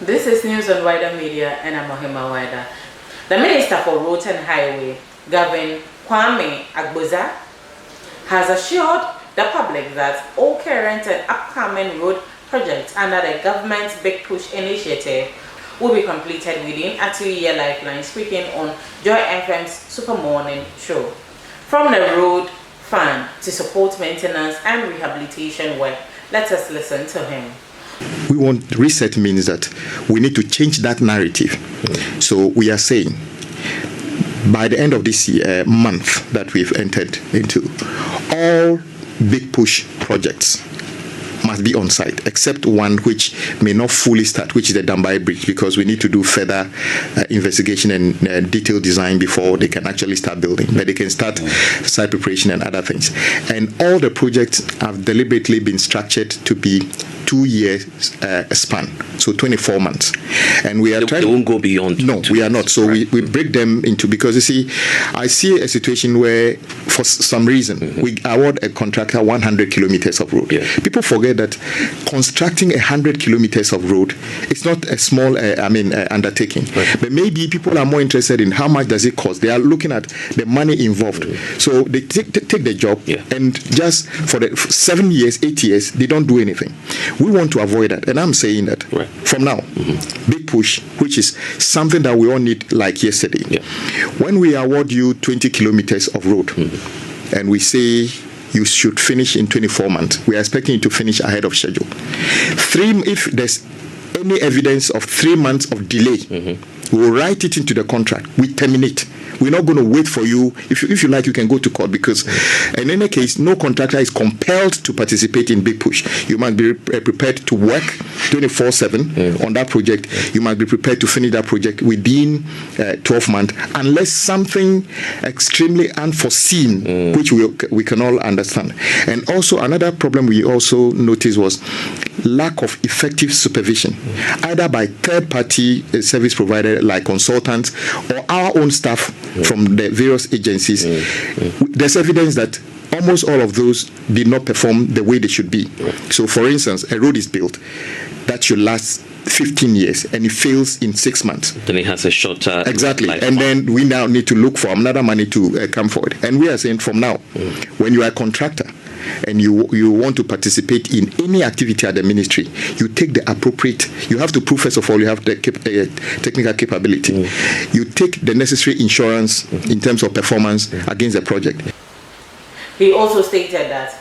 This is news on WIDERmedia, and I'm Ohima Wider. The Minister for Roads and Highway, Gavin Kwame Agboza, has assured the public that all current and upcoming road projects under the government's Big Push initiative will be completed within a 2-year lifeline, speaking on Joy FM's Super Morning Show. From the road fund to support maintenance and rehabilitation work, let us listen to him. We want reset means that we need to change that narrative. So we are saying by the end of this year, month that we've entered into, all Big Push projects must be on site, except one which may not fully start, which is the Dambai Bridge, because we need to do further investigation and detailed design before they can actually start building. But they can start site preparation and other things. And all the projects have deliberately been structured to be 2 years span, so 24 months. And we are trying. They won't go beyond. No, we are not. So we break them into, because you see, I see a situation where for some reason we award a contractor 100 kilometers of road. Yeah. People forget that constructing 100 kilometers of road is not a small undertaking. Right. But maybe people are more interested in how much does it cost. They are looking at the money involved. So they take the job, and just for the 7 years, 8 years, they don't do anything. We want to avoid that, and I'm saying that from now, Big Push, which is something that we all need like yesterday. Yeah. When we award you 20 kilometers of road, and we say you should finish in 24 months, we are expecting you to finish ahead of schedule. If there's any evidence of 3 months of delay, we'll write it into the contract. We terminate. We're not going to wait for you. If you like, you can go to court, because in any case, no contractor is compelled to participate in Big Push. You must be prepared to work 24/7 on that project. You must be prepared to finish that project within 12 months, unless something extremely unforeseen, which we can all understand. And also, another problem we also noticed was lack of effective supervision, either by third-party service providers like consultants or our own staff from the various agencies. There's evidence that almost all of those did not perform the way they should be. So, for instance, a road is built that should last 15 years and it fails in 6 months. Then it has a shorter Exactly. And then we now need to look for another money to come forward. And we are saying from now, when you are a contractor and you want to participate in any activity at the ministry, you take the appropriate, you have to prove, first of all, you have the technical capability. You take the necessary insurance in terms of performance against the project. He also stated that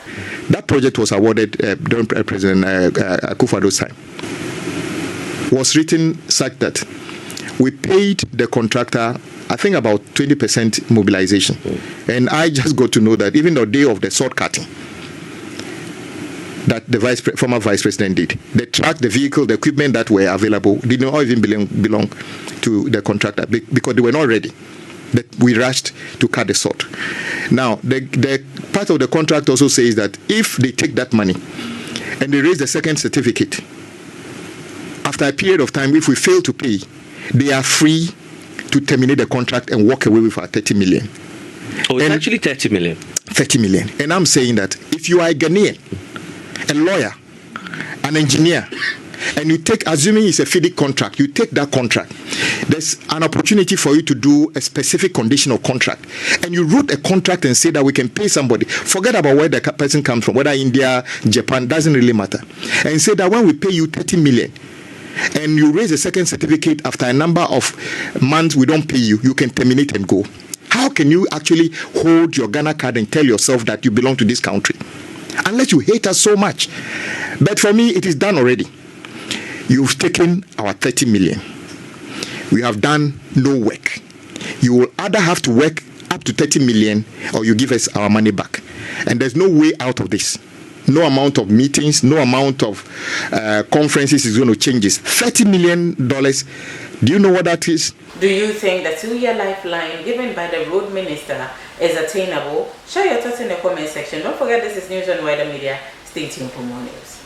that project was awarded during President Akufo-Addo's time. Was written such that we paid the contractor, I think, about 20% mobilization. And I just got to know that even the day of the sword cutting that the former vice president did, the truck, the vehicle, the equipment that were available did not even belong to the contractor, because they were not ready. That we rushed to cut the sword. Now, the part of the contract also says that if they take that money and they raise the second certificate, after a period of time, if we fail to pay, they are free to terminate the contract and walk away with our 30 million. Oh, it's actually 30 million. 30 million. And I'm saying that if you are a Ghanaian, a lawyer, an engineer, and you take, assuming it's a FIDIC contract, you take that contract, there's an opportunity for you to do a specific conditional contract. And you wrote a contract and say that we can pay somebody. Forget about where the person comes from, whether India, Japan, doesn't really matter. And say that when we pay you 30 million, and you raise a second certificate after a number of months we don't pay you, you can terminate and go. How can you actually hold your Ghana card and tell yourself that you belong to this country? Unless you hate us so much. But for me, it is done already. You've taken our 30 million. We have done no work. You will either have to work up to 30 million or you give us our money back. And there's no way out of this. No amount of meetings, no amount of conferences is going to change this. $30 million, do you know what that is? Do you think the 2-year lifeline given by the road minister is attainable? Share your thoughts in the comment section. Don't forget, this is news on WIDERmedia. Stay tuned for more news.